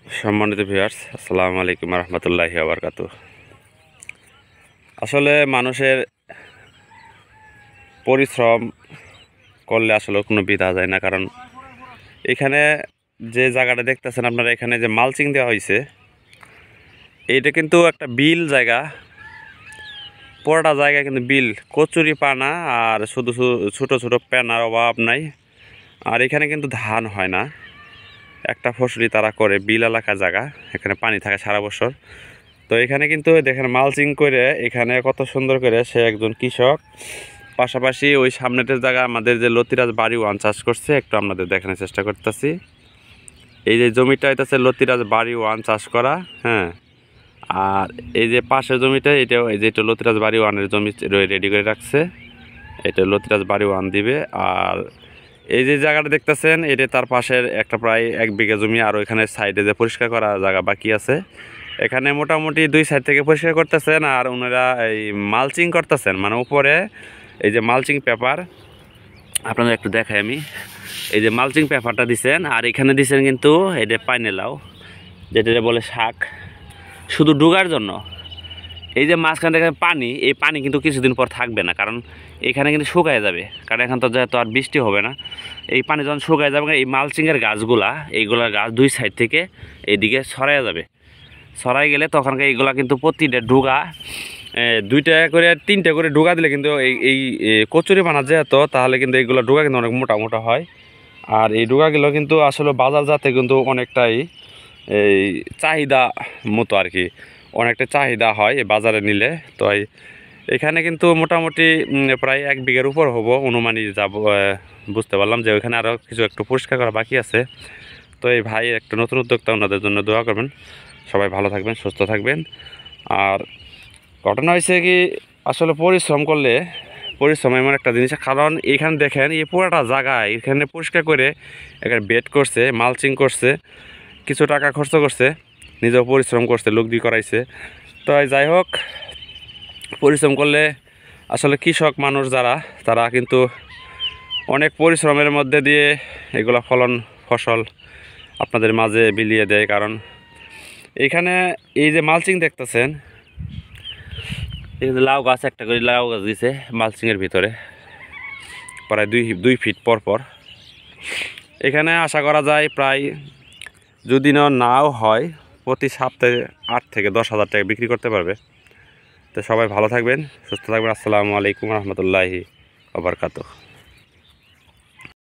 সম্মানিত ভিউয়ার্স, আসসালামু আলাইকুম রহমতুল্লাহি ওয়া বারাকাতুহু। আসলে মানুষের পরিশ্রম করলে আসলে কোনো বিধা যায় না, কারণ এখানে যে জায়গাটা দেখতেছেন আপনারা, এখানে যে মালচিং দেওয়া হয়েছে, এইটা কিন্তু একটা বিল জায়গা। পুরোটা জায়গা কিন্তু বিল, কচুরি পানা আর শুধু ছোট ছোট পেনার অভাব নাই। আর এখানে কিন্তু ধান হয় না, একটা ফসলি তারা করে। বিল এলাকা জায়গা, এখানে পানি থাকে সারা বছর। তো এখানে কিন্তু দেখেন মালচিং করে, এখানে কত সুন্দর করে সে একজন কৃষক। পাশাপাশি ওই সামনেটার জায়গা আমাদের যে লতিরাজ বাড়ি ওয়ান চাষ করছে, একটু আপনাদের দেখানোর চেষ্টা করতেছি। এই যে জমিটা হইতেছে লতিরাজ বাড়ি ওয়ান চাষ করা, হ্যাঁ। আর এই যে পাশের জমিটা, এটাও এই যে এটা লতিরাজ বাড়ি ওয়ানের জমি রেডি করে রাখছে, এটা লতিরাজ বাড়ি ওয়ান দিবে। আর এই যে জায়গাটা দেখতেছেন, এটা তার পাশের একটা প্রায় 1 বিঘা জমি। আর ওইখানে সাইডে যে পরিষ্কার করা জায়গা বাকি আছে, এখানে মোটামুটি 2 সাইড থেকে পরিষ্কার করতেছেন। আর ওনারা এই মালচিং করতেছেন, মানে উপরে এই যে মালচিং পেপার, আপনাদের একটু দেখাই আমি। এই যে মালচিং পেপারটা দিছেন, আর এখানে দিছেন কিন্তু এই যে পাইনেলাও, যেটা বলে শাক, শুধু ডুগার জন্য। এই যে মাঝখান থেকে পানি, এই পানি কিন্তু কিছুদিন পর থাকবে না, কারণ এখানে কিন্তু শুকায় যাবে। কারণ এখন তো যেহেতু আর বৃষ্টি হবে না, এই পানি যখন শুকায় যাবে, এই মালচিংয়ের গাছগুলা, এইগুলা গাছ 2 সাইড থেকে এইদিকে ছড়াই যাবে। ছড়াই গেলে তখন এইগুলা কিন্তু প্রতিটা ডুগা 2টা করে 3টে করে ডুগা দিলে কিন্তু এই কচুরি বানা যেহেতু, তাহলে কিন্তু এইগুলো ডুগা কিন্তু অনেক মোটা মোটা হয়। আর এই ডুগাগুলো কিন্তু আসলে বাজার জাতে কিন্তু অনেকটাই এই চাহিদা মতো আর কি, অনেকটা চাহিদা হয় এই বাজারে নিলে। তো এখানে কিন্তু মোটামুটি প্রায় 1 বিঘার উপর হবো অনুমানিক যাব। বুঝতে পারলাম যে ওইখানে আরও কিছু একটু পরিষ্কার করা বাকি আছে। তো এই ভাই একটা নতুন উদ্যোক্তা, ওনাদের জন্য দোয়া করবেন। সবাই ভালো থাকবেন, সুস্থ থাকবেন। আর ঘটনা হয়েছে কি, আসলে পরিশ্রম করলে পরিশ্রম এমন একটা জিনিস, কারণ এখানে দেখেন এই পুরোটা জায়গায় এখানে পরিষ্কার করে এখানে বেড করছে, মালচিং করছে, কিছু টাকা খরচ করছে, নিজেও পরিশ্রম করছে, লোক দিয়ে করাইছে। তো যাই হোক, পরিশ্রম করলে আসলে কৃষক মানুষ যারা, তারা কিন্তু অনেক পরিশ্রমের মধ্যে দিয়ে এগুলো ফসল আপনাদের মাঝে বিলিয়ে দেয়। কারণ এখানে এই যে মালচিং দেখতেছেন, এই যে লাউ গাছ, একটা করে লাউ গাছ দিছে মালচিংয়ের ভিতরে, প্রায় 2 ফিট পর পর। এখানে আশা করা যায় প্রায়, যদি নাও হয়, প্রতি সপ্তাহে 8 থেকে 10 হাজার টাকা বিক্রি করতে পারবে। তো সবাই ভালো থাকবেন, সুস্থ থাকবেন। আসসালামু আলাইকুম রহমতুল্লাহি ওয়া বারাকাতুহু।